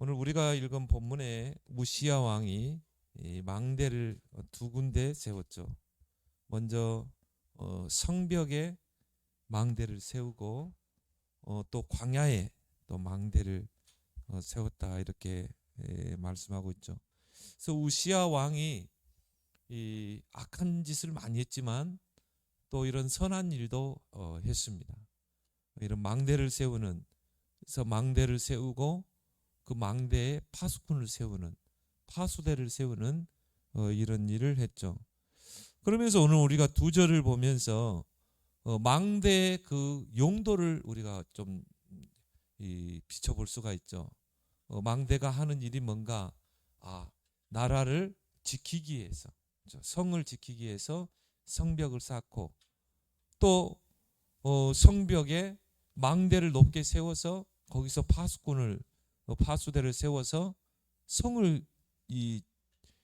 오늘 우리가 읽은 본문에 우시야 왕이 이 망대를 두 군데 세웠죠. 먼저 성벽에 망대를 세우고 또 광야에 또 망대를 세웠다 이렇게 말씀하고 있죠. 그래서 우시야 왕이 이 악한 짓을 많이 했지만 또 이런 선한 일도 했습니다. 이런 망대를 세우는, 그래서 망대를 세우고 그 망대에 파수꾼을 세우는, 파수대를 세우는 이런 일을 했죠. 그러면서 오늘 우리가 두 절을 보면서 망대의 그 용도를 우리가 좀 비춰볼 수가 있죠. 망대가 하는 일이 뭔가, 나라를 지키기 위해서, 성을 지키기 위해서 성벽을 쌓고, 또 성벽에 망대를 높게 세워서 거기서 파수대를 세워서 성을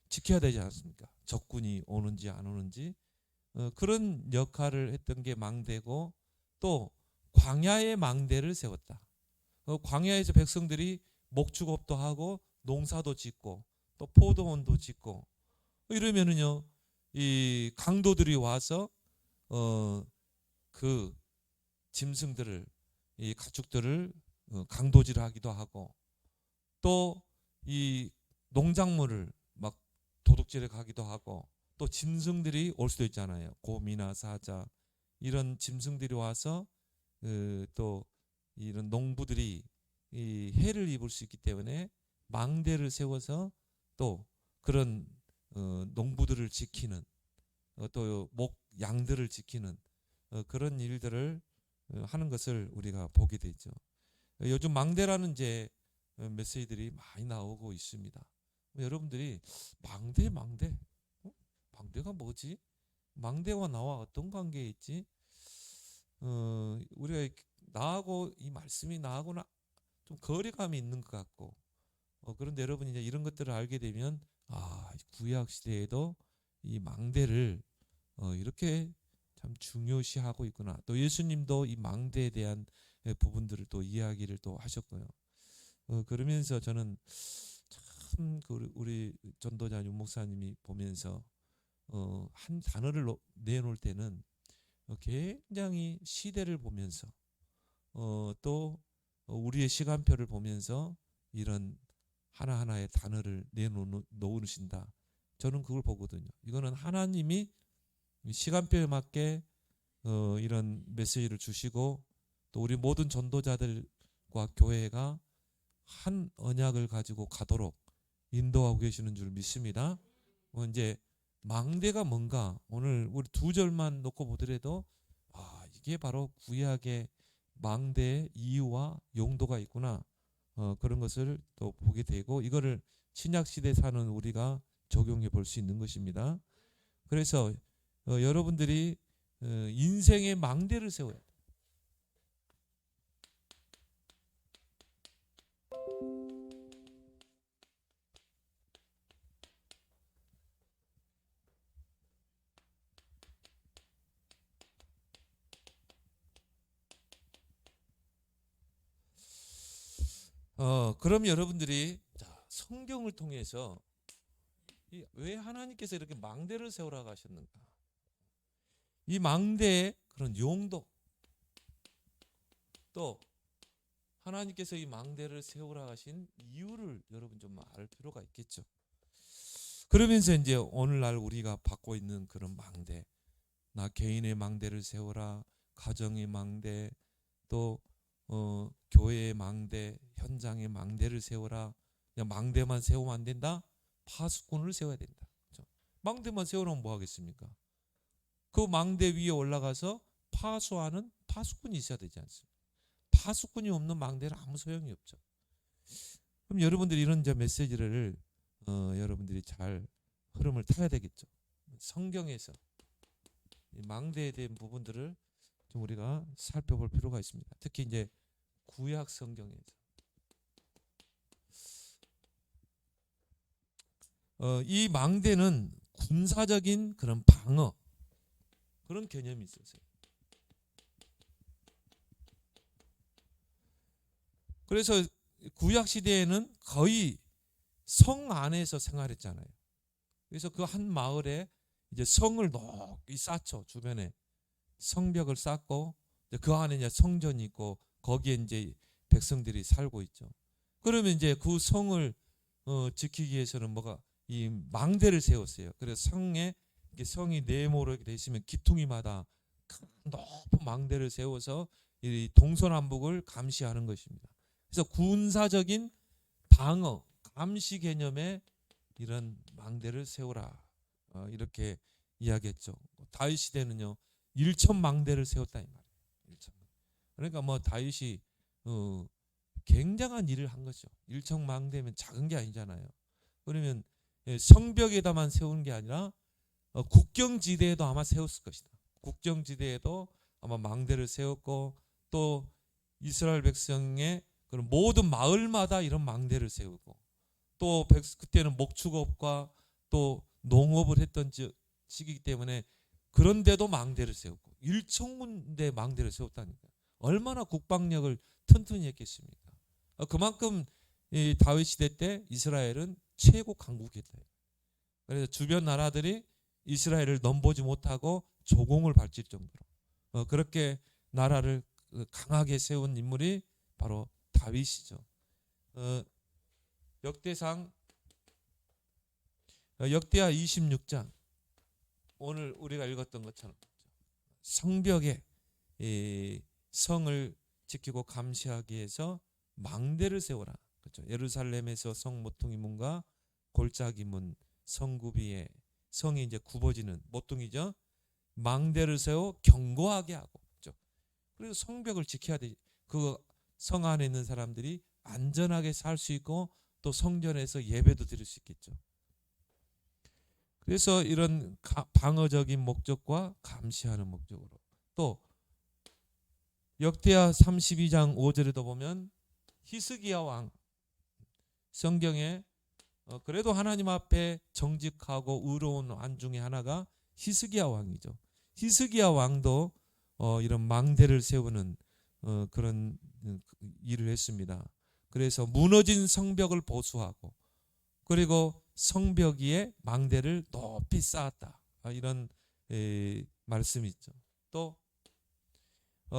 지켜야 되지 않습니까? 적군이 오는지 안 오는지 그런 역할을 했던 게 망대고, 또 광야에 망대를 세웠다. 광야에서 백성들이 목축업도 하고 농사도 짓고 또 포도원도 짓고 이러면은요, 이 강도들이 와서 그 짐승들을, 이 가축들을 강도질하기도 하고, 또 이 농작물을 막 도둑질해 가기도 하고, 또 짐승들이 올 수도 있잖아요. 곰이나 사자 이런 짐승들이 와서 또 이런 농부들이 이 해를 입을 수 있기 때문에 망대를 세워서 또 그런 농부들을 지키는, 또 양들을 지키는 그런 일들을 하는 것을 우리가 보게 되죠. 요즘 망대라는 이제 메시지들이 많이 나오고 있습니다. 여러분들이 망대 망대가 뭐지? 망대와 나와 어떤 관계에 있지? 우리가 나하고 이 말씀이 나하고는 좀 거리감이 있는 것 같고, 그런데 여러분이 이제 이런 것들을 알게 되면 구약 시대에도 이 망대를 이렇게 참 중요시하고 있구나. 또 예수님도 이 망대에 대한 부분들을 또 이야기를 또 하셨고요. 그러면서 저는 참 우리 전도자 윤 목사님이 보면서 한 단어를 내놓을 때는 굉장히 시대를 보면서 또 우리의 시간표를 보면서 이런 하나하나의 단어를 내놓으신다. 저는 그걸 보거든요. 이거는 하나님이 시간표에 맞게 이런 메시지를 주시고, 또 우리 모든 전도자들과 교회가 한 언약을 가지고 가도록 인도하고 계시는 줄 믿습니다. 이제 망대가 뭔가 오늘 우리 두 절만 놓고 보더라도 이게 바로 구약의 망대의 이유와 용도가 있구나, 그런 것을 또 보게 되고, 이거를 신약 시대에 사는 우리가 적용해 볼 수 있는 것입니다. 그래서 여러분들이 인생의 망대를 세워야 돼요. 그럼 여러분들이 성경을 통해서 왜 하나님께서 이렇게 망대를 세우라고 하셨는가? 이 망대의 그런 용도, 또 하나님께서 이 망대를 세우라고 하신 이유를 여러분 좀 알 필요가 있겠죠. 그러면서 이제 오늘날 우리가 받고 있는 그런 망대, 나 개인의 망대를 세워라, 가정의 망대, 또 교회의 망대, 현장의 망대를 세워라. 그냥 망대만 세우면 안 된다. 파수꾼을 세워야 된다. 그렇죠? 망대만 세우면 뭐 하겠습니까? 그 망대 위에 올라가서 파수하는 파수꾼이 있어야 되지 않습니까? 파수꾼이 없는 망대는 아무 소용이 없죠. 그럼 여러분들이 이런 메시지를 여러분들이 잘 흐름을 타야 되겠죠. 성경에서 망대에 대한 부분들을 좀 우리가 살펴볼 필요가 있습니다. 특히 이제 구약 성경에서 이 망대는 군사적인 그런 방어, 그런 개념이 있었어요. 그래서 구약 시대에는 거의 성 안에서 생활했잖아요. 그래서 그 한 마을에 이제 성을 높이 쌓죠. 주변에 성벽을 쌓고 그 안에 이제 성전이 있고 거기에 이제 백성들이 살고 있죠. 그러면 이제 그 성을 지키기 위해서는 뭐가 이 망대를 세웠어요. 그래서 성이 네모로 돼 있으면 기퉁이마다 큰 높은 망대를 세워서 이 동서남북을 감시하는 것입니다. 그래서 군사적인 방어, 감시 개념의 이런 망대를 세우라 이렇게 이야기했죠. 다윗 시대는요 1천 망대를 세웠다 이 말이에요. 1천. 그러니까 뭐 다윗이 굉장한 일을 한 거죠. 1천 망대면 작은 게 아니잖아요. 그러면 성벽에다만 세우는 게 아니라 국경지대에도 아마 세웠을 것이다. 국경지대에도 아마 망대를 세웠고 또 이스라엘 백성의 그런 모든 마을마다 이런 망대를 세우고 또 그때는 목축업과 또 농업을 했던 시기이기 때문에 그런데도 망대를 세웠고 1천 군데 망대를 세웠다니까 얼마나 국방력을 튼튼히 했겠습니까? 그만큼 이 다윗 시대 때 이스라엘은 최고 강국이었다. 그래서 주변 나라들이 이스라엘을 넘보지 못하고 조공을 바칠 정도로 그렇게 나라를 강하게 세운 인물이 바로 다윗이죠. 역대상 역대하 26장 오늘 우리가 읽었던 것처럼 성벽에 성을 지키고 감시하기 위해서 망대를 세워라. 그렇죠. 예루살렘에서 성 모퉁이 문과 골짜기 문 성구비에 성이 이제 굽어지는 모퉁이죠. 망대를 세워 견고하게 하고. 그렇죠. 그래서 성벽을 지켜야 돼. 그 성 안에 있는 사람들이 안전하게 살 수 있고 또 성전에서 예배도 드릴 수 있겠죠. 그래서 이런 방어적인 목적과 감시하는 목적으로 또 역대하 32장 5절에도 보면 히스기야 왕 성경에 그래도 하나님 앞에 정직하고 의로운 왕 중에 하나가 히스기야 왕이죠. 히스기야 왕도 이런 망대를 세우는 그런 일을 했습니다. 그래서 무너진 성벽을 보수하고 그리고 성벽 위에 망대를 높이 쌓았다. 이런 말씀이 있죠. 또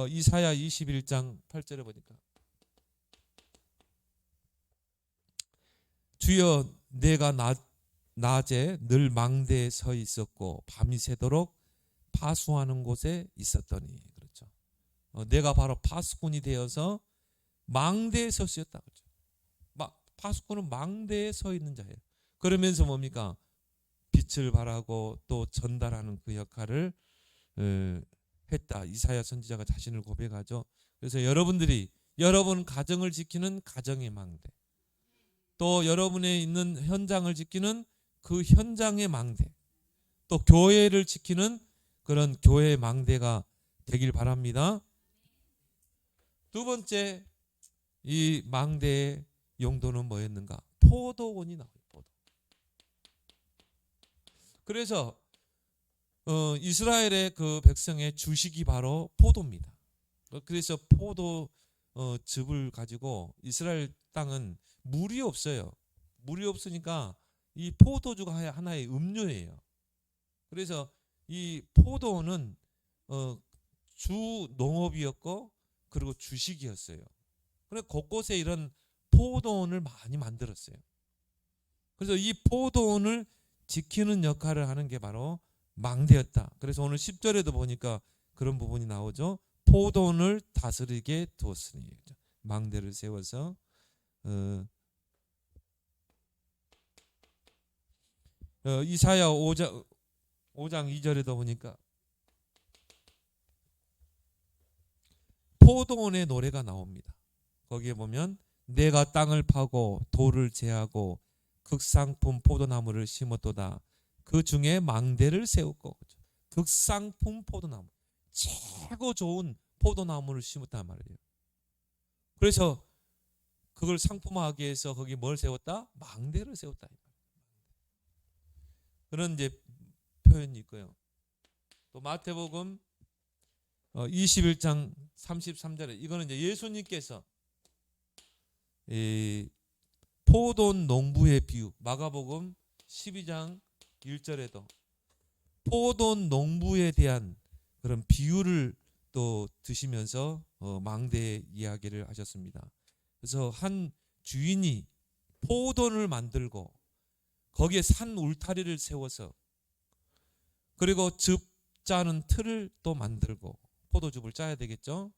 이사야 21장 8절에 보니까 주여 내가 낮에 늘 망대에 서 있었고 밤이 새도록 파수하는 곳에 있었더니 그렇죠. 내가 바로 파수꾼이 되어서 망대에 섰었다. 그렇죠. 파수꾼은 망대에 서 있는 자예요. 그러면서 뭡니까? 빛을 발하고 또 전달하는 그 역할을 했다. 이사야 선지자가 자신을 고백하죠. 그래서 여러분들이 여러분 가정을 지키는 가정의 망대, 또 여러분의 있는 현장을 지키는 그 현장의 망대, 또 교회를 지키는 그런 교회의 망대가 되길 바랍니다. 두 번째, 이 망대의 용도는 뭐였는가? 포도원이 나와요. 그래서 이스라엘의 그 백성의 주식이 바로 포도입니다. 그래서 포도 즙을 가지고 이스라엘 땅은 물이 없어요. 물이 없으니까 이 포도주가 하나의 음료예요. 그래서 이 포도는 주 농업이었고 그리고 주식이었어요. 그래서 곳곳에 이런 포도원을 많이 만들었어요. 그래서 이 포도원을 지키는 역할을 하는 게 바로 망대였다. 그래서 오늘 10절에도 보니까 그런 부분이 나오죠. 포도원을 다스리게 두었으니 망대를 세워서 이사야 5장 2절에도 보니까 포도원의 노래가 나옵니다. 거기에 보면 내가 땅을 파고 돌을 제하고 극상품 포도나무를 심었도다. 그 중에 망대를 세웠고 극상품 포도나무 최고 좋은 포도나무를 심었단 말이에요. 그래서 그걸 상품화하기 위해서 거기 뭘 세웠다? 망대를 세웠다. 그런 이제 표현이 있고요. 또 마태복음 21장 33절에 이거는 이제 예수님께서 이 포도원 농부의 비유, 마가복음 12장 1절에도 포도원 농부에 대한 그런 비유를 또 드시면서 망대 이야기를 하셨습니다. 그래서 한 주인이 포도원을 만들고 거기에 산 울타리를 세워서 그리고 즙 짜는 틀을 또 만들고 포도즙을 짜야 되겠죠.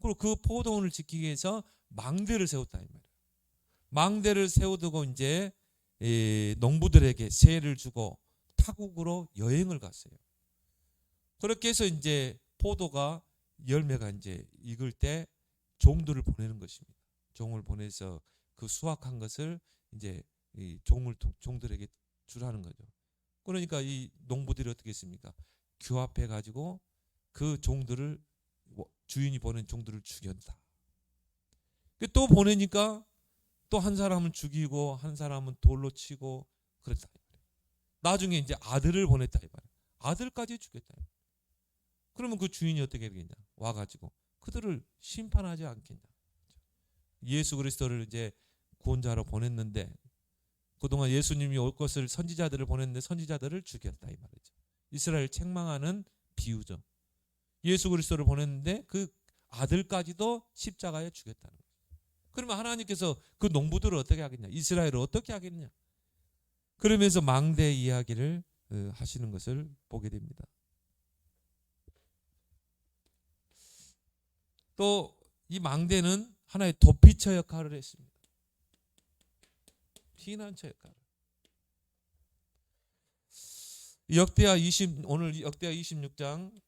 그리고 그 포도원을 지키기 위해서 망대를 세웠다 이 말이에요. 망대를 세워두고 이제 농부들에게 세를 주고 타국으로 여행을 갔어요. 그렇게 해서 이제 포도가 열매가 이제 익을 때 종들을 보내는 것입니다. 종을 보내서 그 수확한 것을 이제 종들에게 주라는 거죠. 그러니까 이 농부들이 어떻게 했습니까? 규합해 가지고 그 종들을 주인이 보낸 종들을 죽였다. 또 보내니까 또 한 사람은 죽이고 한 사람은 돌로 치고 그랬다. 나중에 이제 아들을 보냈다 이 말이야. 아들까지 죽였다. 그러면 그 주인이 어떻게 되겠냐? 와가지고 그들을 심판하지 않겠냐? 예수 그리스도를 이제 구원자로 보냈는데 그동안 예수님이 올 것을 선지자들을 보냈는데 선지자들을 죽였다 이 말이죠. 이스라엘 책망하는 비유죠. 예수 그리스도를 보냈는데 그 아들까지도 십자가에 죽였다는 거예요. 그러면 하나님께서 그 농부들을 어떻게 하겠냐? 이스라엘을 어떻게 하겠냐? 그러면서 망대 이야기를 하시는 것을 보게 됩니다. 또 이 망대는 하나의 도피처 역할을 했습니다. 피난처 역할. 오늘 역대하 26장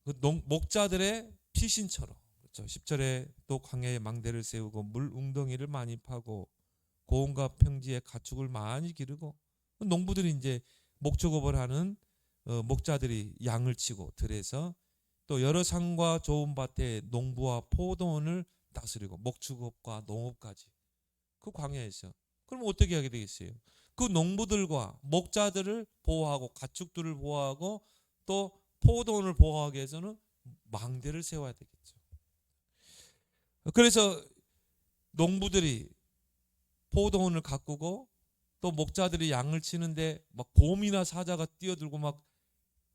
그 목자들의 피신처로 그렇죠. 10절에 또 광야에 망대를 세우고 물 웅덩이를 많이 파고 고온과 평지에 가축을 많이 기르고 농부들이 이제 목축업을 하는 목자들이 양을 치고 들에서 또 여러 산과 좋은 밭에 농부와 포도원을 다스리고 목축업과 농업까지 그 광야에서 그럼 어떻게 하게 되겠어요? 그 농부들과 목자들을 보호하고 가축들을 보호하고 또 포도원을 보호하기 위해서는 망대를 세워야 되겠죠. 그래서 농부들이 포도원을 가꾸고 또 목자들이 양을 치는데 막 곰이나 사자가 뛰어들고 막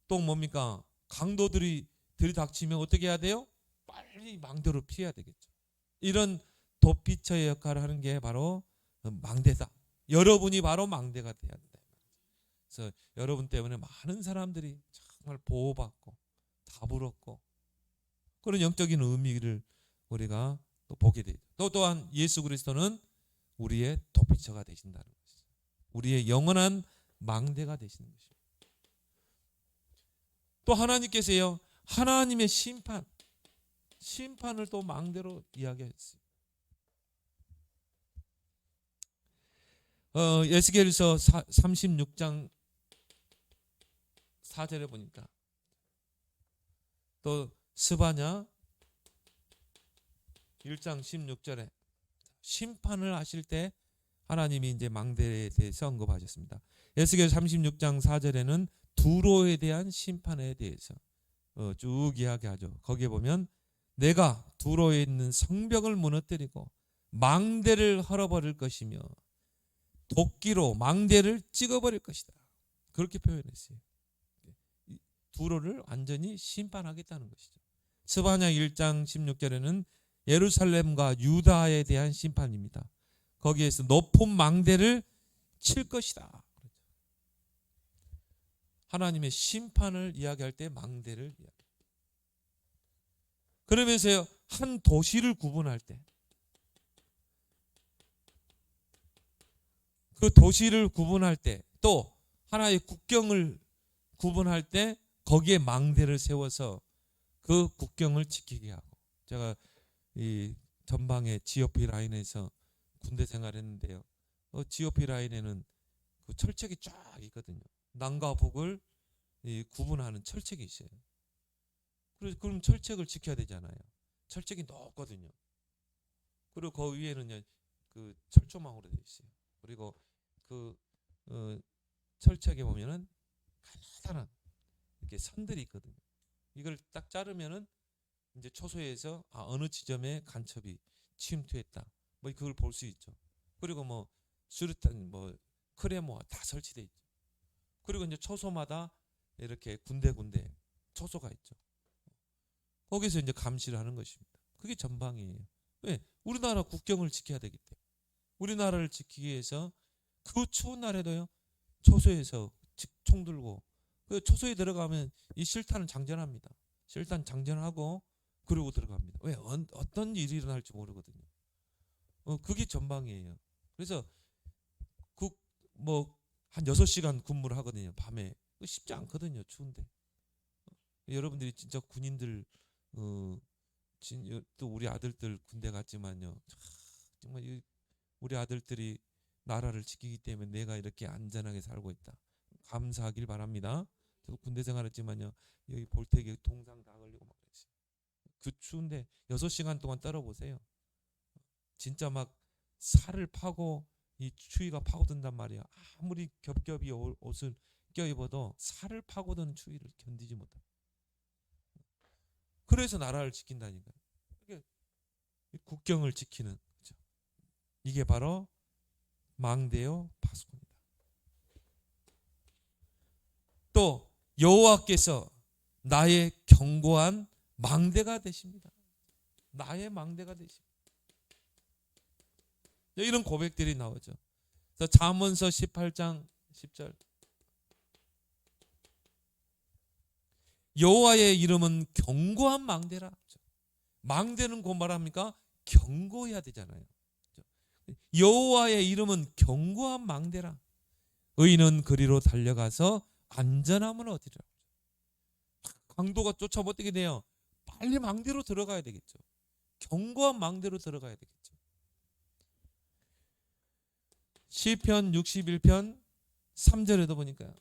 또 뭡니까? 강도들이 들이닥치면 어떻게 해야 돼요? 빨리 망대로 피해야 되겠죠. 이런 도피처의 역할을 하는 게 바로 망대다. 여러분이 바로 망대가 돼야 된다. 그래서 여러분 때문에 많은 사람들이 정말 보호받고 답을 얻고 그런 영적인 의미를 우리가 또 보게 되죠. 또한 예수 그리스도는 우리의 도피처가 되신다는 것이죠. 우리의 영원한 망대가 되시는 것이죠. 또 하나님께서요. 하나님의 심판을 또 망대로 이야기했어요. 에스겔서 36장 4절에 보니까 또 스바냐 1장 16절에 심판을 하실 때 하나님이 이제 망대에 대해서 언급하셨습니다. 에스겔 36장 4절에는 두로에 대한 심판에 대해서 쭉 이야기하죠. 거기에 보면 내가 두로에 있는 성벽을 무너뜨리고 망대를 헐어버릴 것이며 도끼로 망대를 찍어버릴 것이다. 그렇게 표현했어요. 두로를 완전히 심판하겠다는 것이죠. 스바냐 1장 16절에는 예루살렘과 유다에 대한 심판입니다. 거기에서 높은 망대를 칠 것이다. 하나님의 심판을 이야기할 때 망대를 이야기합니다. 그러면서요 한 도시를 구분할 때 그 도시를 구분할 때 또 하나의 국경을 구분할 때 거기에 망대를 세워서 그 국경을 지키게 하고 제가 이 전방의 GOP 라인에서 군대 생활했는데요. GOP 라인에는 그 철책이 쫙 있거든요. 남과 북을 구분하는 철책이 있어요. 그래서 그럼 철책을 지켜야 되잖아요. 철책이 높거든요. 그리고 그 위에는 그 철조망으로 되어 있어요. 그리고 그 철책에 보면은 가나다란 이렇게 선들이 있거든요. 이걸 딱 자르면은 이제 초소에서 어느 지점에 간첩이 침투했다. 뭐 그걸 볼 수 있죠. 그리고 뭐 수류탄, 뭐 크레모아 다 설치돼 있죠. 그리고 이제 초소마다 이렇게 군데 초소가 있죠. 거기서 이제 감시를 하는 것입니다. 그게 전방이에요. 왜? 우리나라 국경을 지켜야 되기 때문에. 우리나라를 지키기 위해서 그 추운 날에도요, 초소에서 총 들고, 그 초소에 들어가면 이 실탄은 장전합니다. 실탄 장전하고 그러고 들어갑니다. 왜? 어떤 일이 일어날지 모르거든요. 그게 전방이에요. 그래서 한 6시간 근무를 하거든요. 밤에. 쉽지 않거든요. 추운데. 여러분들이 진짜 군인들, 또 우리 아들들 군대 갔지만요. 정말 우리 아들들이 나라를 지키기 때문에 내가 이렇게 안전하게 살고 있다. 감사하길 바랍니다. 저도 군대 생활했지만요. 여기 볼테기 동상 다 걸리고 막 그랬어요. 그 추운데 6시간 동안 떨어보세요. 진짜 막 살을 파고 이 추위가 파고든단 말이야. 아무리 겹겹이 옷을 껴입어도 살을 파고드는 추위를 견디지 못해. 그래서 나라를 지킨다니까요. 국경을 지키는 거죠. 이게 바로 망대요 파수꾼이다. 또 여호와께서 나의 견고한 망대가 되십니다. 나의 망대가 되십니다. 이런 고백들이 나오죠. 그래서 잠언서 18장 10절. 여호와의 이름은 견고한 망대라. 망대는 곧 말합니까? 견고해야 되잖아요. 여호와의 이름은 견고한 망대라. 의인은 그리로 달려가서 안전함을 얻으리라. 강도가 쫓아 못 되게 돼요. 빨리 망대로 들어가야 되겠죠. 견고한 망대로 들어가야 되겠죠. 시편 61편 3절에도 보니까요.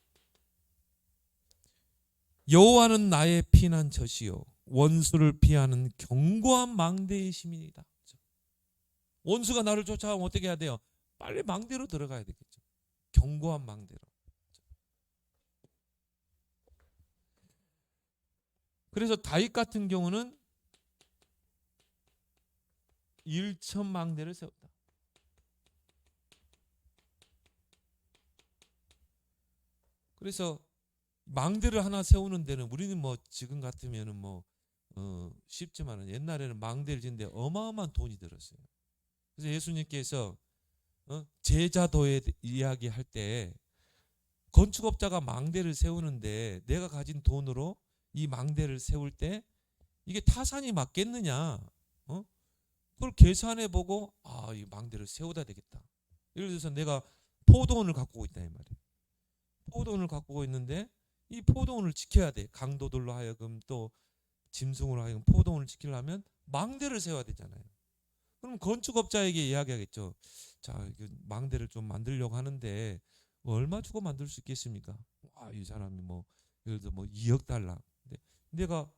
여호와는 나의 피난처시요 원수를 피하는 견고한 망대의 시민이다. 원수가 나를 쫓아오면 어떻게 해야 돼요? 빨리 망대로 들어가야 되겠죠. 견고한 망대로. 그래서 다윗 같은 경우는 1,000망대를 세웠다. 그래서 망대를 하나 세우는 데는 우리는 뭐 지금 같으면은 쉽지만은 옛날에는 망대를 짓는데 어마어마한 돈이 들었어요. 그래서 예수님께서 제자도에 이야기할 때 건축업자가 망대를 세우는데 내가 가진 돈으로 이 망대를 세울 때 이게 타산이 맞겠느냐? 그걸 계산해 보고 이 망대를 세우다 되겠다. 예를 들어서 내가 포도원을 갖고 있다 이 말이에요. 포도원을 갖고 있는데 이 포도원을 지켜야 돼. 강도들로 하여금 또 짐승으로 하여금 포도원을 지키려면 망대를 세워야 되잖아요. 그럼 건축업자에게 이야기하겠죠. 자, 망대를 좀 만들려고 하는데 얼마 주고 만들 수 있겠습니까? 이 사람이 예를 들어 2억 달러. 내가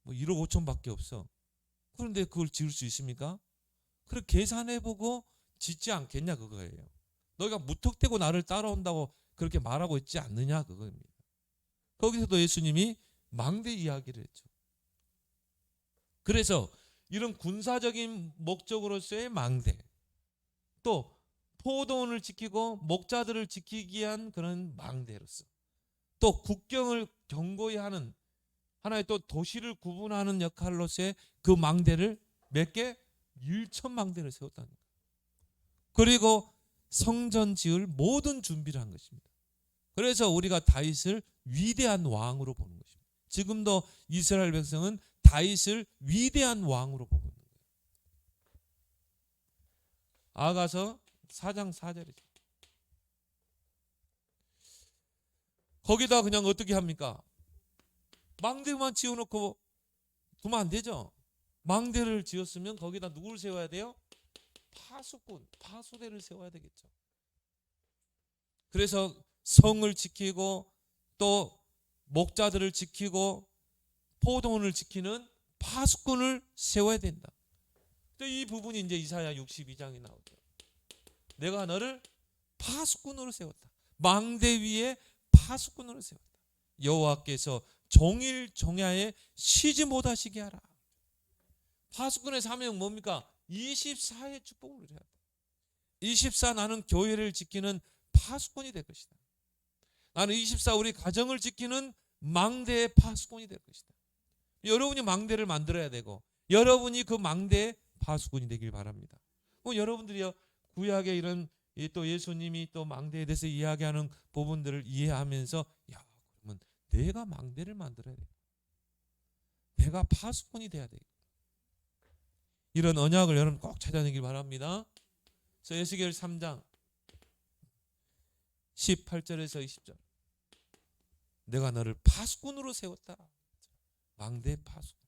1억 5천밖에 없어. 그런데 그걸 지을 수 있습니까? 그래 계산해보고 짓지 않겠냐 그거예요. 너희가 무턱대고 나를 따라온다고 그렇게 말하고 있지 않느냐 그거입니다. 거기서도 예수님이 망대 이야기를 했죠. 그래서 이런 군사적인 목적으로서의 망대, 또 포도원을 지키고 목자들을 지키기 위한 그런 망대로서, 또 국경을 견고히 하는 하나의 또 도시를 구분하는 역할로서의 그 망대를 몇 개? 1,000망대를 세웠다는 거예요. 그리고 성전 지을 모든 준비를 한 것입니다. 그래서 우리가 다윗을 위대한 왕으로 보는 것입니다. 지금도 이스라엘 백성은 다윗을 위대한 왕으로 보고 있는 거예요. 아가서 4장 4절이죠. 거기다 그냥 어떻게 합니까? 망대만 지어놓고 두면 안 되죠. 망대를 지었으면 거기다 누구를 세워야 돼요? 파수꾼, 파수대를 세워야 되겠죠. 그래서 성을 지키고 또 목자들을 지키고 포도원을 지키는 파수꾼을 세워야 된다. 이 부분이 이제 이사야 62장에 나오죠. 내가 너를 파수꾼으로 세웠다. 망대 위에 파수꾼으로 세웠다. 여호와께서 종일 종야에 쉬지 못하시게 하라. 파수꾼의 사명은 뭡니까? 24의 축복을 누려야 돼. 24 나는 교회를 지키는 파수꾼이 될 것이다. 나는 24 우리 가정을 지키는 망대의 파수꾼이 될 것이다. 여러분이 망대를 만들어야 되고 여러분이 그 망대의 파수꾼이 되길 바랍니다. 여러분들이요 구약의 이런 또 예수님이 또 망대에 대해서 이야기하는 부분들을 이해하면서 야 그러면 내가 망대를 만들어야 돼. 내가 파수꾼이 돼야 돼. 이런 언약을 여러분 꼭 찾아내길 바랍니다. 그래서 에스겔 3장 18절에서 20절 내가 너를 파수꾼으로 세웠다. 망대 파수꾼.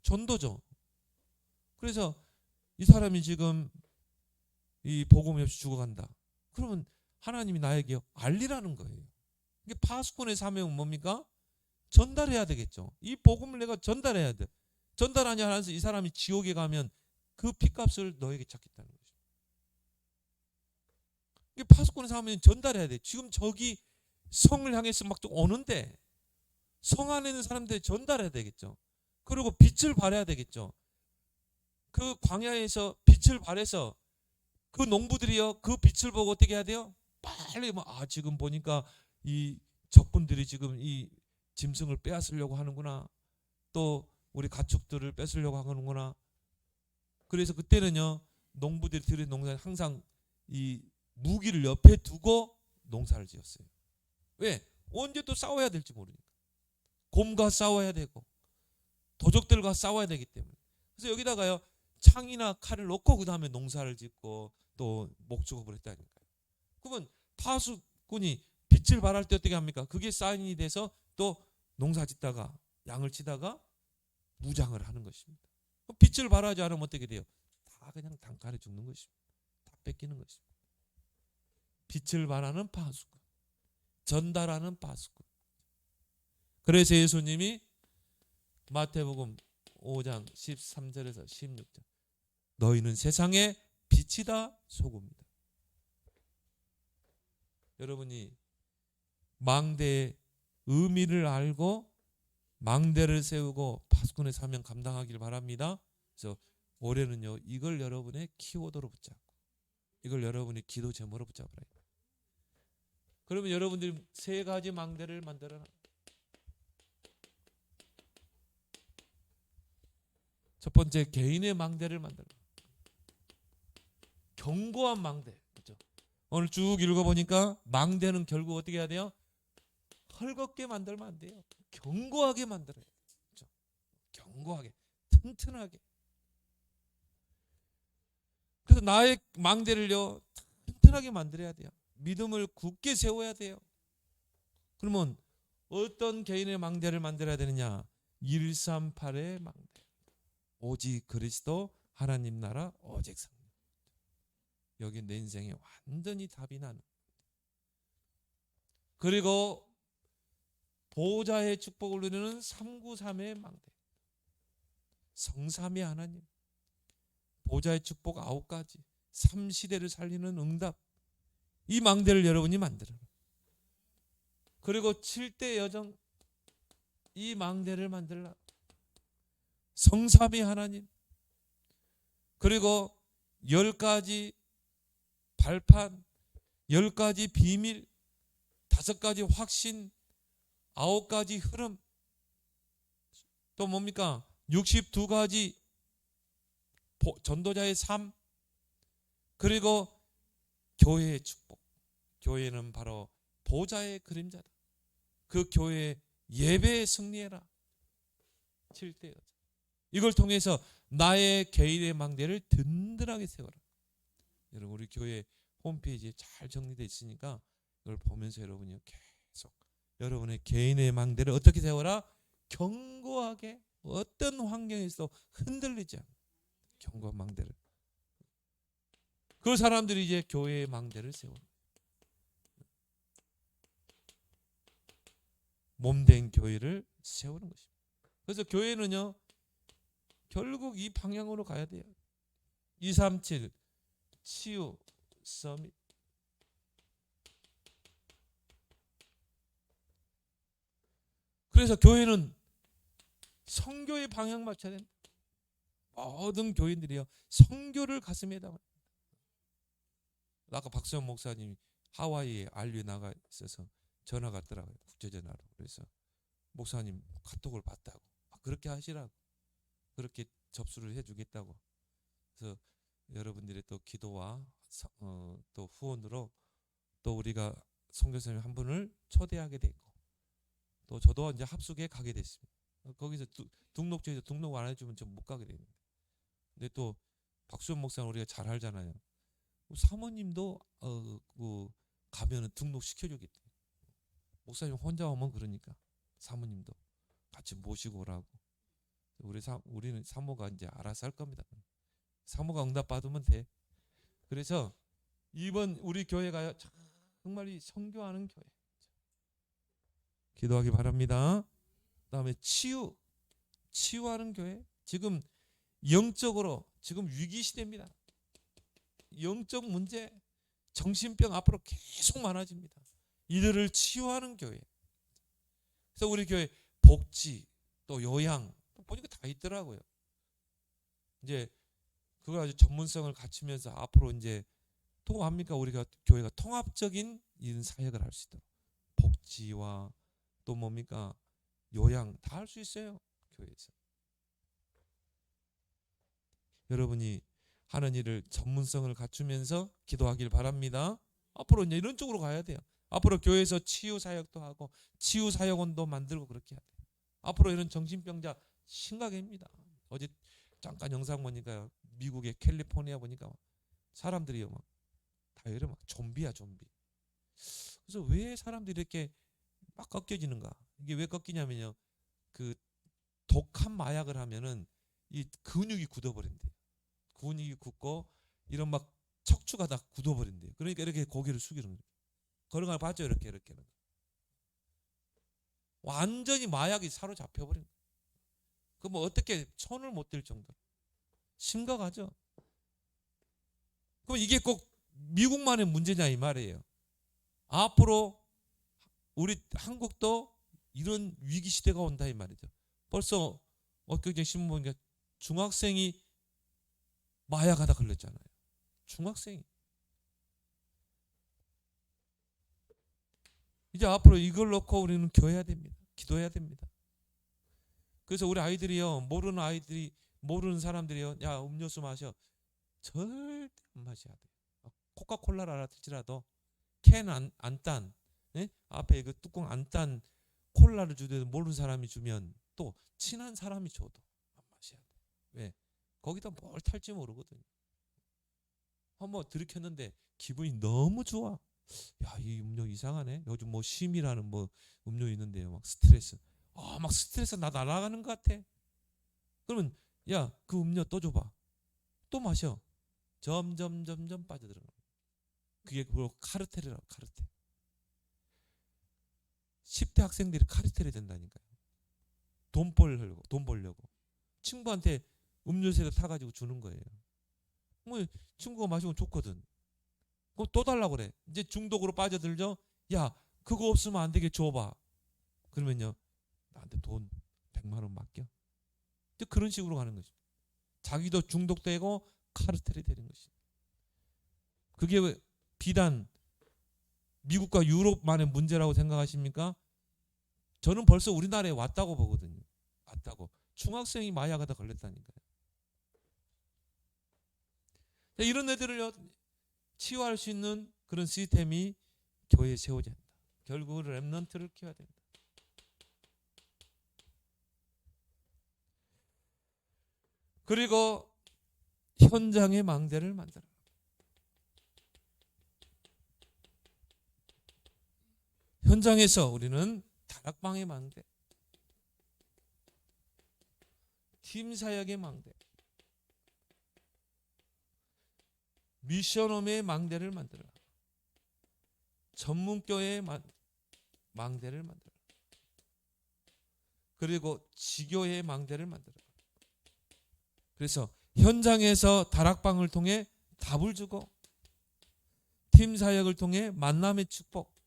전도죠. 그래서 이 사람이 지금 이 복음이 없이 죽어간다. 그러면 하나님이 나에게 알리라는 거예요. 이게 파수꾼의 사명은 뭡니까? 전달해야 되겠죠. 이 복음을 내가 전달해야 돼. 전달하냐 하면서 이 사람이 지옥에 가면 그 핏값을 너에게 찾겠다는 거죠. 이게 파수꾼의 사명은 전달해야 돼. 지금 저기 성을 향해서 막 오는데 성 안에 있는 사람들이 전달해야 되겠죠. 그리고 빛을 발해야 되겠죠. 그 광야에서 빛을 발해서 그 농부들이요 그 빛을 보고 어떻게 해야 돼요? 빨리 지금 보니까 이 적군들이 지금 이 짐승을 빼앗으려고 하는구나. 또 우리 가축들을 뺏으려고 하는구나. 그래서 그때는요 농부들이 들인 농사에 항상 이 무기를 옆에 두고 농사를 지었어요. 왜? 언제 또 싸워야 될지 모르니까. 곰과 싸워야 되고 도적들과 싸워야 되기 때문에. 그래서 여기다가요 창이나 칼을 놓고 그 다음에 농사를 짓고 또 목축업을 했다니까요. 그러면 파수꾼이 빛을 발할 때 어떻게 합니까? 그게 사인이 돼서 또 농사 짓다가 양을 치다가 무장을 하는 것입니다. 빛을 발하지 않으면 어떻게 돼요? 다 그냥 단칼에 죽는 것입니다. 다 뺏기는 것입니다. 빛을 발하는 파수꾼, 전달하는 파수꾼. 그래서 예수님이 마태복음 5장 13절에서 16절 너희는 세상의 빛이다 소금이다. 여러분이 망대의 의미를 알고 망대를 세우고 파수꾼의 사명 감당하길 바랍니다. 그래서 올해는요 이걸 여러분의 키워드로 붙잡고 이걸 여러분의 기도 제목으로 붙잡으라. 그러면 여러분들이 세 가지 망대를 만들어라. 첫 번째 개인의 망대를 만들어. 견고한 망대. 그렇죠? 오늘 쭉 읽어보니까 망대는 결국 어떻게 해야 돼요? 헐겁게 만들면 안 돼요. 견고하게 만들어야 돼요. 그렇죠? 견고하게, 튼튼하게. 그래서 나의 망대를요 튼튼하게 만들어야 돼요. 믿음을 굳게 세워야 돼요. 그러면 어떤 개인의 망대를 만들어야 되느냐? 138의 망대. 오직 그리스도 하나님 나라 오직 성령. 여기 내 인생에 완전히 답이 나는. 그리고 보호자의 축복을 누리는 393의 망대. 성삼위 하나님. 보호자의 축복 9가지. 3시대를 살리는 응답. 이 망대를 여러분이 만들어라. 그리고 7대 여정. 이 망대를 만들라. 성삼위 하나님. 그리고 10가지 발판, 10가지 비밀, 5가지 확신, 9가지 흐름. 또 뭡니까? 62가지 전도자의 삶. 그리고 교회의 축복. 교회는 바로 보좌의 그림자다. 그 교회의 예배에 승리해라. 7대 여정. 이걸 통해서 나의 개인의 망대를 든든하게 세워라. 여러분 우리 교회 홈페이지에 잘 정리되어 있으니까 이걸 보면서 여러분이 계속 여러분의 개인의 망대를 어떻게 세워라? 견고하게 어떤 환경에서 흔들리지 않는 견고한 망대를. 그 사람들이 이제 교회의 망대를 세워라. 몸된 교회를 세우는 것입니다. 그래서 교회는요 결국 이 방향으로 가야 돼요. 237 치유 서밋. 그래서 교회는 선교의 방향 맞춰야 된다. 모든 교인들이요 선교를 가슴에 담아. 아까 박수영 목사님이 하와이에 알류에 나가 있어서 전화가 왔더라고요. 국제전화로. 그래서 목사님 카톡을 봤다고. 그렇게 하시라고. 그렇게 접수를 해주겠다고. 그래서 여러분들의 또 기도와 또 후원으로 또 우리가 선교사님 한 분을 초대하게 됐고 또 저도 이제 합숙에 가게 됐습니다. 거기서 등록처에서 등록 안 해주면 좀 못 가게 됩니다. 근데 또 박수현 목사는 우리가 잘 알잖아요. 사모님도 가면은 등록 시켜주겠대요. 목사님 혼자 오면 그러니까 사모님도 같이 모시고 오라고. 우리는 사모가 이제 알아서 할 겁니다. 사모가 응답 받으면 돼. 그래서 이번 우리 교회가 정말 이 선교하는 교회. 기도하기 바랍니다. 그다음에 치유하는 교회. 지금 영적으로 지금 위기 시대입니다. 영적 문제, 정신병 앞으로 계속 많아집니다. 이들을 치유하는 교회. 그래서 우리 교회 복지 또 요양 보니까 다 있더라고요. 이제 그걸 아주 전문성을 갖추면서 앞으로 이제 또 합니까? 우리가 교회가 통합적인 이런 사역을 할 수 있도록 복지와 또 뭡니까? 요양 다 할 수 있어요. 교회에서. 여러분이 하는 일을 전문성을 갖추면서 기도하길 바랍니다. 앞으로 이제 이런 쪽으로 가야 돼요. 앞으로 교회에서 치유 사역도 하고 치유 사역원도 만들고 그렇게 해야 돼요. 앞으로 이런 정신병자 심각합니다. 어제 잠깐 영상 보니까 미국의 캘리포니아 보니까 사람들이 다 이래 좀비야 좀비. 그래서 왜 사람들이 이렇게 막 꺾여지는가? 이게 왜 꺾이냐면요. 그 독한 마약을 하면은 이 근육이 굳어버린대요. 근육이 굳고 이런 막 척추가 다 굳어버린대요. 그러니까 이렇게 고개를 숙이는 거예요. 그런 걸 봤죠, 이렇게. 완전히 마약이 사로잡혀버린 거예요. 그 어떻게 손을 못 댈 정도로 심각하죠. 그럼 이게 꼭 미국만의 문제냐 이 말이에요. 앞으로 우리 한국도 이런 위기 시대가 온다 이 말이죠. 벌써 엊그제 신문 보니까 중학생이 마약하다 걸렸잖아요. 중학생이. 이제 앞으로 이걸 놓고 우리는 교회해야 됩니다. 기도해야 됩니다. 그래서 우리 아이들이요, 모르는 사람들이요, 야 음료수 마셔. 절대 안 마셔야 돼요. 코카콜라를 알아들지라도 캔 안 딴, 네? 앞에 그 뚜껑 안 딴 콜라를 주더라도 모르는 사람이 주면 또 친한 사람이 줘도 안 마셔야 돼. 왜? 거기다 뭘 탈지 모르거든요. 한번 들이켰는데 기분이 너무 좋아. 야, 이 음료 이상하네. 요즘 뭐 심이라는 뭐 음료 있는데요. 막 스트레스. 막 스트레스 나 날아가는 것 같아. 그러면 야, 그 음료 또 줘봐. 또 마셔. 점점 빠져들어가. 그게 바로 카르텔이라고. 카르텔. 10대 학생들이 카르텔이 된다니까요. 돈 벌려고. 친구한테 음료수에다 타가지고 주는 거예요. 뭐 친구가 마시면 좋거든. 그럼 또 달라고 그래. 이제 중독으로 빠져들죠. 야, 그거 없으면 안 되게 줘봐. 그러면요, 나한테 돈 100만 원 맡겨. 그런 식으로 가는 거죠. 자기도 중독되고 카르텔이 되는 것이죠. 그게 비단 미국과 유럽만의 문제라고 생각하십니까? 저는 벌써 우리나라에 왔다고 보거든요. 왔다고. 중학생이 마약하다 걸렸다니까요. 이런 애들을 치유할 수 있는 그런 시스템이 교회에 세워져야 된다. 결국 렘넌트를 키워야 된다. 그리고 현장의 망대를 만들어라. 현장에서 우리는 다락방의 망대, 팀 사역의 망대, 미션홈의 망대를 만들어라. 전문교회의 망대를 만들어라. 그리고 지교회의 망대를 만들어라. 그래서 현장에서 다락방을 통해 답을 주고 팀 사역을 통해 만남의 축복,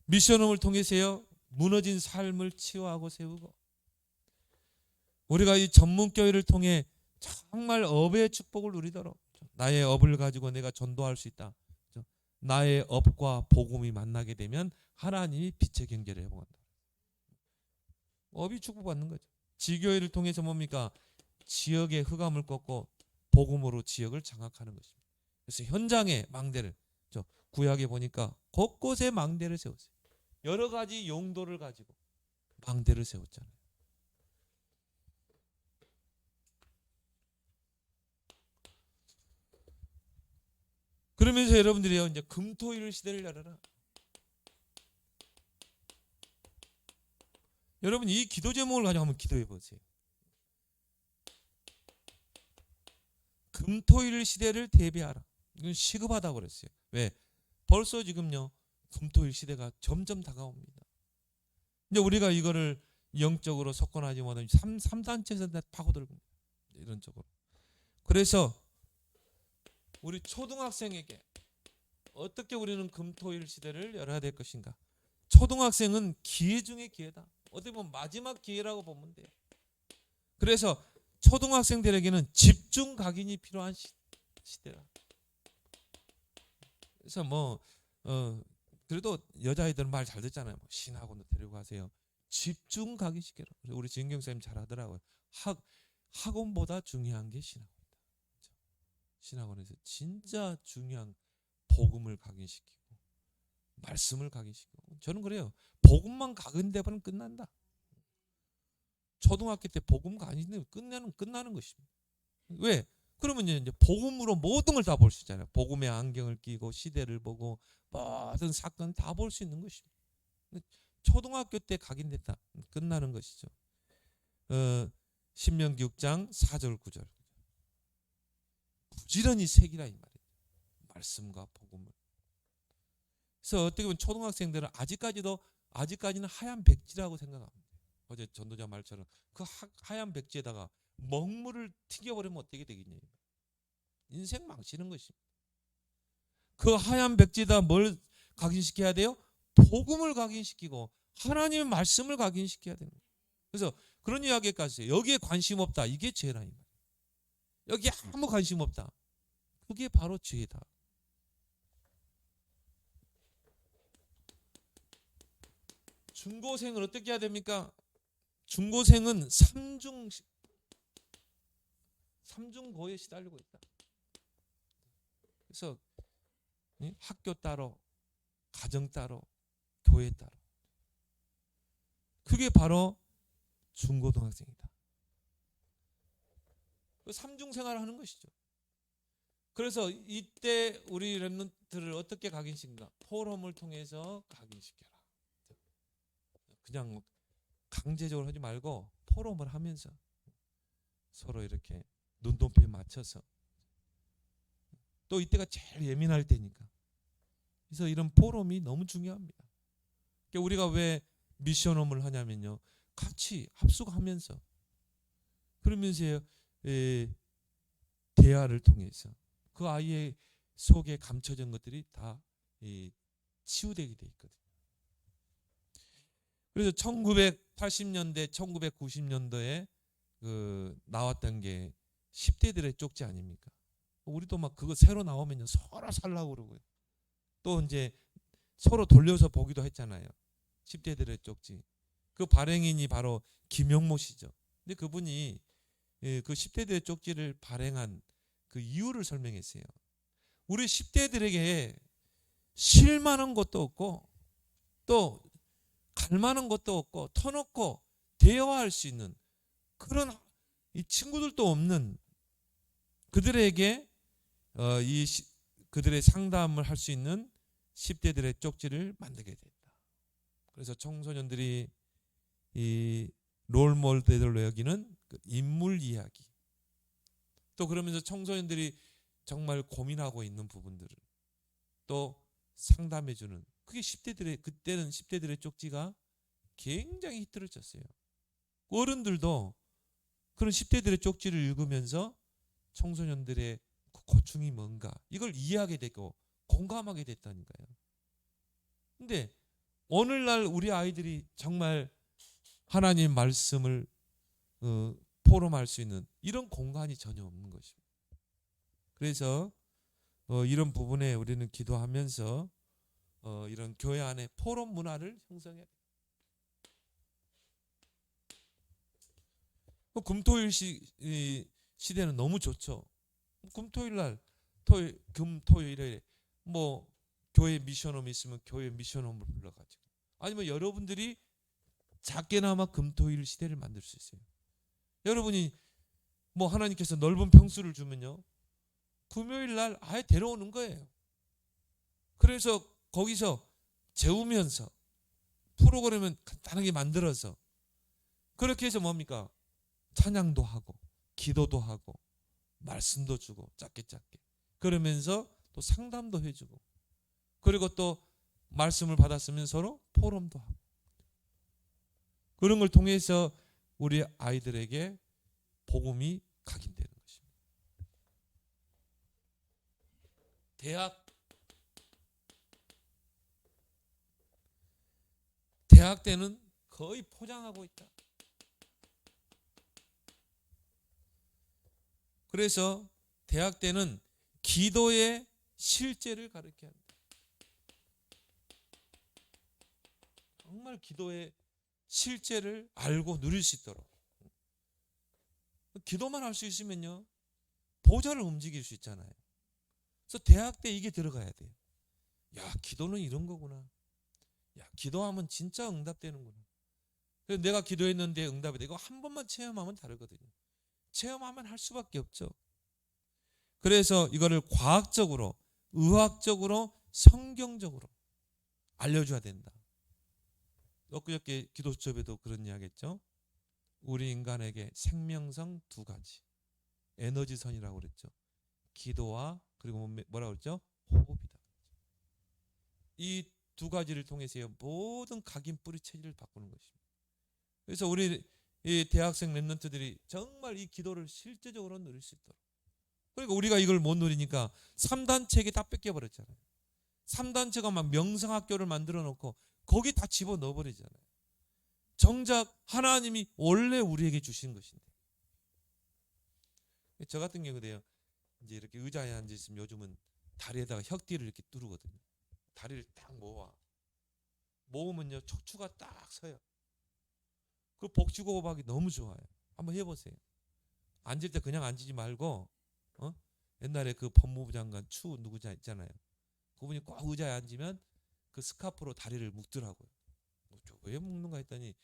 미션홈을 통해서요 무너진 삶을 치유하고 세우고, 우리가 이 전문교회를 통해 정말 업의 축복을 누리도록, 나의 업을 가지고 내가 전도할 수 있다. 나의 업과 복음이 만나게 되면 하나님이 빛의 경제를 회복한다. 업이 축복받는 거죠. 지교회를 통해서 뭡니까? 지역의 흑암을 꺾고 복음으로 지역을 장악하는 것입니다. 그래서 현장에 망대를, 구약에 보니까 곳곳에 망대를 세웠어요. 여러 가지 용도를 가지고 망대를 세웠잖아요. 그러면서 여러분들이요, 이제 금토일 시대를 열어라. 여러분 이 기도 제목을 가지고 한번 기도해 보세요. 금토일 시대를 대비하라. 이건 시급하다고 그랬어요. 왜? 벌써 지금요 금토일 시대가 점점 다가옵니다. 이제 우리가 이거를 영적으로 석권하지 못하면 3단체에서 파고들고 이런 쪽으로. 그래서 우리 초등학생에게 어떻게 우리는 금토일 시대를 열어야 될 것인가? 초등학생은 기회 중에 기회다. 어떻게 보면 마지막 기회라고 보면 돼요. 그래서 초등학생들에게는 집중 각인이 필요한 시대라. 그래서 그래도 여자아이들은 말 잘 듣잖아요. 신학원도 데리고 가세요. 집중 각인시켜라. 우리 진경 쌤 잘하더라고요. 학원보다 중요한 게 신학원이다. 신학원에서 진짜 중요한 복음을 각인시키고 말씀을 각인시키고, 저는 그래요. 복음만 각인되면 끝난다. 초등학교 때 복음 각인되면 끝나는 것입니다. 왜? 그러면 이제 복음으로 모든 걸 다 볼 수 있잖아요. 복음의 안경을 끼고 시대를 보고 모든 사건 다 볼 수 있는 것입니다. 초등학교 때 각인됐다. 끝나는 것이죠. 신명기 6장 4절 9절. 부지런히 새기라 이 말이에요. 말씀과 복음을. 그래서 어떻게 보면 초등학생들은 아직까지는 하얀 백지라고 생각합니다. 어제 전도자 말처럼 그 하얀 백지에다가 먹물을 튀겨버리면 어떻게 되겠냐. 인생 망치는 것입니다. 그 하얀 백지에다 뭘 각인시켜야 돼요? 복음을 각인시키고 하나님의 말씀을 각인시켜야 됩니다. 그래서 그런 이야기까지 해요. 여기에 관심 없다. 이게 죄라 이 말이에요. 여기에 아무 관심 없다. 그게 바로 죄다. 중고생을 어떻게 해야 됩니까? 중고생은 삼중고에 시달리고 있다. 그래서 학교 따로, 가정 따로, 교회 따로. 그게 바로 중고등학생이다. 그 삼중생활을 하는 것이죠. 그래서 이때 우리 렘넌트를 어떻게 각인시킨가? 포럼을 통해서 각인시켜라. 그냥 강제적으로 하지 말고 포럼을 하면서 서로 이렇게 눈높이에 맞춰서, 또 이때가 제일 예민할 때니까. 그래서 이런 포럼이 너무 중요합니다. 우리가 왜 미션홈을 하냐면요, 같이 합숙하면서, 그러면서 대화를 통해서 그 아이의 속에 감춰진 것들이 다 치유되게 돼 있거든요. 그래서 1980년대, 1990년도에 나왔던 게 10대들의 쪽지 아닙니까? 우리도 막 그거 새로 나오면요 서로 살라고 그러고요. 또 이제 서로 돌려서 보기도 했잖아요. 10대들의 쪽지. 그 발행인이 바로 김용모 씨죠. 근데 그분이 그 10대들의 쪽지를 발행한 그 이유를 설명했어요. 우리 10대들에게 쉴 만한 것도 없고 또 갈 만한 것도 없고 터놓고 대화할 수 있는 그런 이 친구들도 없는 그들에게 그들의 상담을 할 수 있는 10대들의 쪽지를 만들게 됐다. 그래서 청소년들이 이 롤모델로 여기는 그 인물 이야기, 또 그러면서 청소년들이 정말 고민하고 있는 부분들을 또 상담해주는, 그게 10대들의, 그때는 10대들의 쪽지가 굉장히 히트를 쳤어요. 어른들도 그런 10대들의 쪽지를 읽으면서 청소년들의 고충이 뭔가 이걸 이해하게 되고 공감하게 됐다니까요. 근데 오늘날 우리 아이들이 정말 하나님 말씀을 포럼할 수 있는 이런 공간이 전혀 없는 것입니다. 그래서 이런 부분에 우리는 기도하면서 이런 교회 안에 포럼 문화를 형성해야 돼요. 금토일 시대는 너무 좋죠. 금토일 날 금토일에 뭐 교회 미션홈 있으면 교회 미션홈을 불러가지고, 아니면 여러분들이 작게나마 금토일 시대를 만들 수 있어요. 여러분이 뭐 하나님께서 넓은 평수를 주면요, 금요일 날 아예 데려오는 거예요. 그래서 거기서 재우면서 프로그램은 간단하게 만들어서 그렇게 해서 뭡니까? 찬양도 하고 기도도 하고 말씀도 주고 짧게 그러면서 또 상담도 해주고, 그리고 또 말씀을 받았으면 서로 포럼도 하고, 그런 걸 통해서 우리 아이들에게 복음이 각인되는 것입니다. 대학 때는 거의 포장하고 있다. 그래서 대학 때는 기도의 실제를 가르쳐야 한다. 정말 기도의 실제를 알고 누릴 수 있도록. 기도만 할 수 있으면요, 보좌를 움직일 수 있잖아요. 그래서 대학 때 이게 들어가야 돼요. 야, 기도는 이런 거구나. 야, 기도하면 진짜 응답되는구나. 그래서 내가 기도했는데 응답이 되고, 한 번만 체험하면 다르거든요. 체험하면 할 수밖에 없죠. 그래서 이거를 과학적으로, 의학적으로, 성경적으로 알려줘야 된다. 엊그저께 기도 수업에도 그런 이야기 했죠. 우리 인간에게 생명성 두 가지, 에너지선이라고 그랬죠. 기도와 그리고 뭐라고 그랬죠? 호흡이다. 이 두 가지를 통해서 모든 각인 뿌리 체질을 바꾸는 것입니다. 그래서 우리 이 대학생 랩런트들이 정말 이 기도를 실제적으로 누릴 수 있도록. 그러니까 우리가 이걸 못 누리니까 3단체에게 다 뺏겨버렸잖아요. 3단체가 막 명성학교를 만들어 놓고 거기 다 집어넣어 버리잖아요. 정작 하나님이 원래 우리에게 주신 것인데. 저 같은 경우도요, 이제 이렇게 의자에 앉아 있으면 요즘은 다리에다가 혁띠를 이렇게 뚫거든요. 다리를 딱 모으면요, 척추가 딱 서요. 그 복식호흡하기 너무 좋아요. 한번 해보세요. 앉을 때 그냥 앉지 말고, 옛날에 그 법무부 장관 추 누구자 있잖아요. 그분이 꼭 의자에 앉으면 그 스카프로 다리를 묶더라고요. 왜 묶는가 했더니,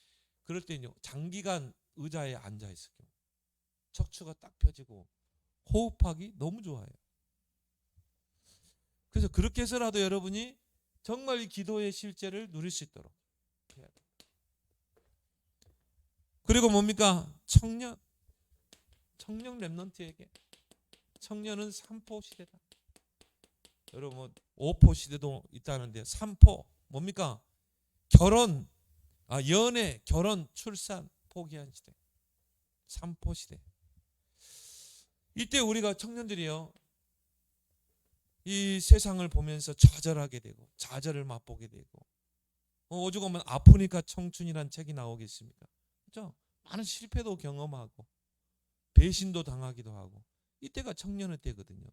그럴 때는요, 장기간 의자에 앉아 있을 경우 척추가 딱 펴지고 호흡하기 너무 좋아요. 그래서 그렇게 해서라도 여러분이 정말 이 기도의 실제를 누릴 수 있도록 해야 돼요. 그리고 뭡니까? 청년 랩런트에게, 청년은 3포 시대다. 여러분 5포 시대도 있다는데 3포 뭡니까? 연애, 결혼, 출산 포기한 시대, 3포 시대. 이때 우리가 청년들이요, 이 세상을 보면서 좌절하게 되고 좌절을 맛보게 되고, 오죽 하면 아프니까 청춘이란 책이 나오겠습니까? 그렇죠? 많은 실패도 경험하고 배신도 당하기도 하고, 이때가 청년의 때거든요.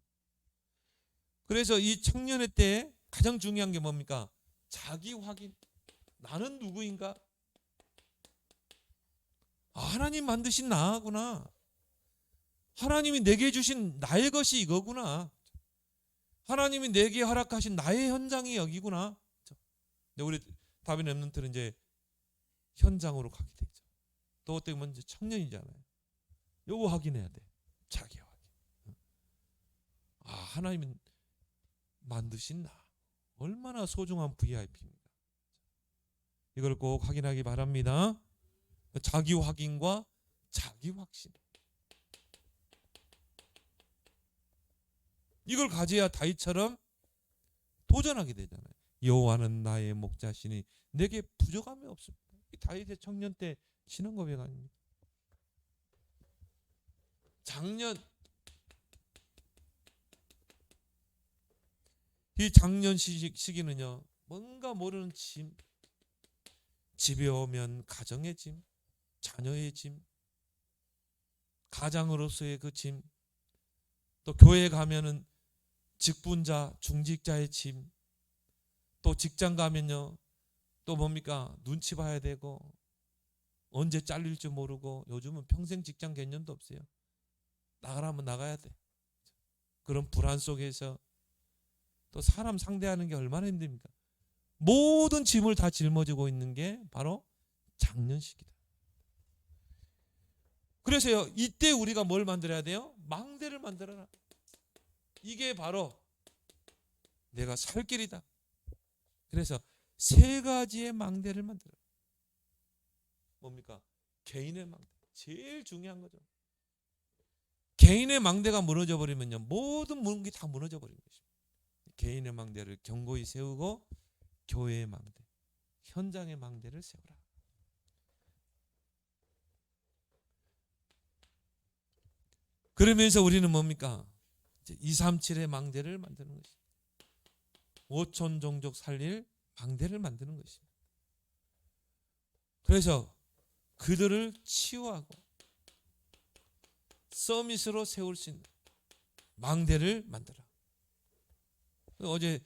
그래서 이 청년의 때에 가장 중요한 게 뭡니까? 자기 확인. 나는 누구인가? 하나님 만드신 나구나. 하나님이 내게 주신 나의 것이 이거구나. 하나님이 내게 허락하신 나의 현장이 여기구나. 근데 우리 다빈 랩런트는 이제 현장으로 가게 되죠. 또 어떻게 보면 이제 청년이잖아요. 요거 확인해야 돼. 자기 확인. 하나님이 만드신 나, 얼마나 소중한 VIP입니다. 이걸 꼭 확인하기 바랍니다. 자기 확인과 자기 확신. 이걸 가져야 다윗처럼 도전하게 되잖아요. 여호와는 나의 목자시니 내게 부족함이 없습니다. 다윗의 청년 때 신앙 고백 아닙니까? 이 작년 시기는요, 뭔가 모르는 짐, 집에 오면 가정의 짐, 자녀의 짐, 가장으로서의 그 짐, 또 교회 가면은 직분자, 중직자의 짐, 또 직장 가면요 또 뭡니까? 눈치 봐야 되고 언제 잘릴지 모르고 요즘은 평생 직장 개념도 없어요. 나가라면 나가야 돼. 그런 불안 속에서 또 사람 상대하는 게 얼마나 힘듭니까? 모든 짐을 다 짊어지고 있는 게 바로 장년식이다. 그래서요 이때 우리가 뭘 만들어야 돼요? 망대를 만들어라. 이게 바로 내가 살 길이다. 그래서 세 가지의 망대를 만들어라. 뭡니까? 개인의 망대. 제일 중요한 거죠. 개인의 망대가 무너져 버리면요 모든 문기 다 무너져 버리는 것입니다. 개인의 망대를 견고히 세우고 교회의 망대, 현장의 망대를 세우라. 그러면서 우리는 뭡니까? 237의 망대를 만드는 것입니다. 5천 종족 살릴 망대를 만드는 것입니다. 그래서 그들을 치유하고 서밋으로 세울 수 있는 망대를 만들어. 어제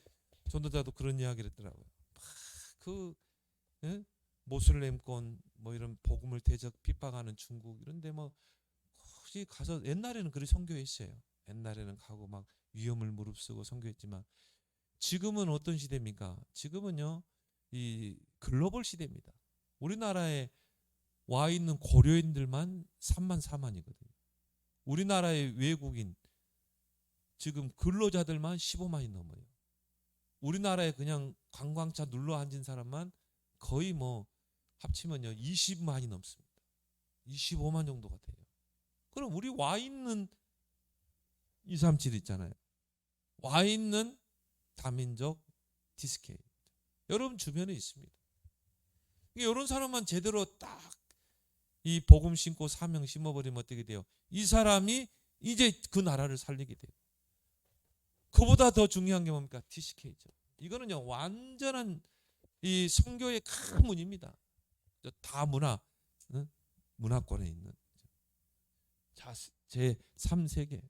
전도자도 그런 이야기를 했더라고요. 그 모슬렘권 뭐 이런 복음을 대적 핍박하는 중국 이런데 뭐 혹시 가서 옛날에는 그렇게 선교했어요. 옛날에는 가고 막 위험을 무릅쓰고 선교했지만 지금은 어떤 시대입니까? 지금은요 이 글로벌 시대입니다. 우리나라에 와 있는 고려인들만 3만 4만이거든요. 우리나라의 외국인 지금 근로자들만 15만이 넘어요. 우리나라에 그냥 관광차 눌러 앉은 사람만 거의 뭐 합치면요 20만이 넘습니다. 25만 정도가 돼요. 그럼 우리 와 있는 237 있잖아요. 와 있는 다민족 TSK 여러분 주변에 있습니다. 이런 사람만 제대로 딱 이 복음 심고 사명 심어버리면 어떻게 돼요? 이 사람이 이제 그 나라를 살리게 돼요. 그보다 더 중요한 게 뭡니까? TCK죠. 이거는요 완전한 이 선교의 큰 문입니다. 다 문화권에 있는 제 3세계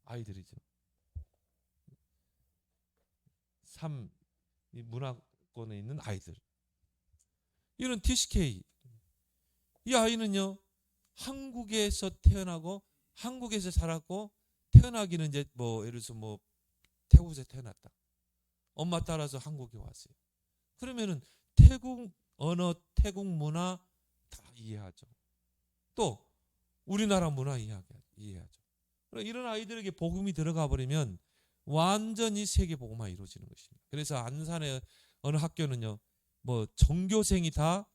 아이들이죠. 3 문화권에 있는 아이들. 이런 TCK 이 아이는요 한국에서 태어나고 한국에서 자랐고 태어나기는 이제 뭐 예를 들어서 뭐 태국에서 태어났다. 엄마 따라서 한국에 왔어요. 그러면은 태국 언어, 태국 문화 다 이해하죠. 또 우리나라 문화 이해하죠. 이런 아이들에게 복음이 들어가 버리면 완전히 세계 복음화 이루어지는 것입니다. 그래서 안산의 어느 학교는요, 뭐 전교생이 다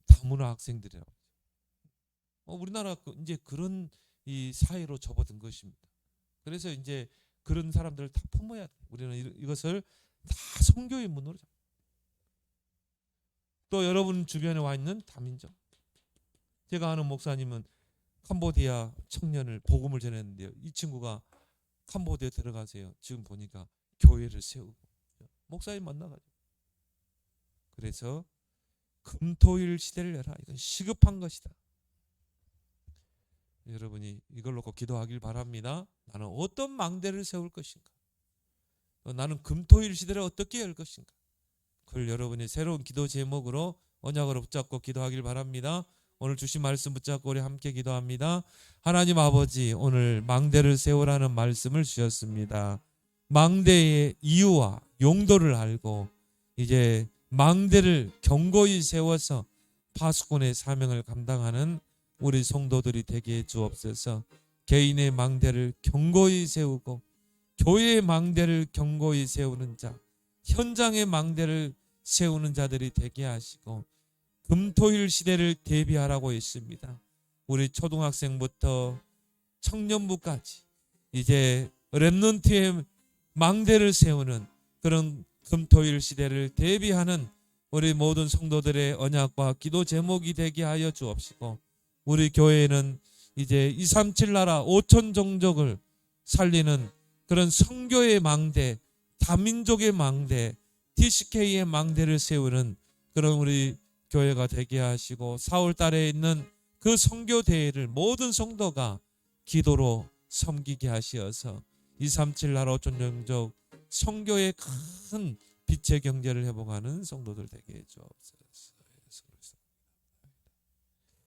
다문화 학생들이라고. 우리나라 이제 그런 이 사회로 접어든 것입니다. 그래서 이제 그런 사람들을 다 품어야 돼. 우리는 이것을 다 선교의 문으로 잡아요. 또 여러분 주변에 와 있는 다민족. 제가 아는 목사님은 캄보디아 청년을 복음을 전했는데요. 이 친구가 캄보디아 들어가세요. 지금 보니까 교회를 세우고 목사님 만나가지고. 그래서 금토일 시대를 열라. 이건 시급한 것이다. 여러분이 이걸 놓고 기도하길 바랍니다. 나는 어떤 망대를 세울 것인가? 나는 금토일 시대를 어떻게 열 것인가? 그걸 여러분이 새로운 기도 제목으로 언약으로 붙잡고 기도하길 바랍니다. 오늘 주신 말씀 붙잡고 우리 함께 기도합니다. 하나님 아버지, 오늘 망대를 세우라는 말씀을 주셨습니다. 망대의 이유와 용도를 알고 이제 망대를 견고히 세워서 파수꾼의 사명을 감당하는 우리 성도들이 되게 해 주옵소서. 개인의 망대를 견고히 세우고 교회의 망대를 견고히 세우는 자, 현장의 망대를 세우는 자들이 되게 하시고 금토일 시대를 대비하라고 했습니다. 우리 초등학생부터 청년부까지 이제 렘넌트의 망대를 세우는 그런 금토일 시대를 대비하는 우리 모든 성도들의 언약과 기도 제목이 되게 하여 주옵시고, 우리 교회에는 이제 237 나라 5천 종족을 살리는 그런 선교의 망대, 다민족의 망대, TCK의 망대를 세우는 그런 우리 교회가 되게 하시고 4월 달에 있는 그 선교 대회를 모든 성도가 기도로 섬기게 하시어서 237 나라 어촌 영적 선교의 큰 빛의 경제를 회복하는 성도들 되게 해 주옵소서.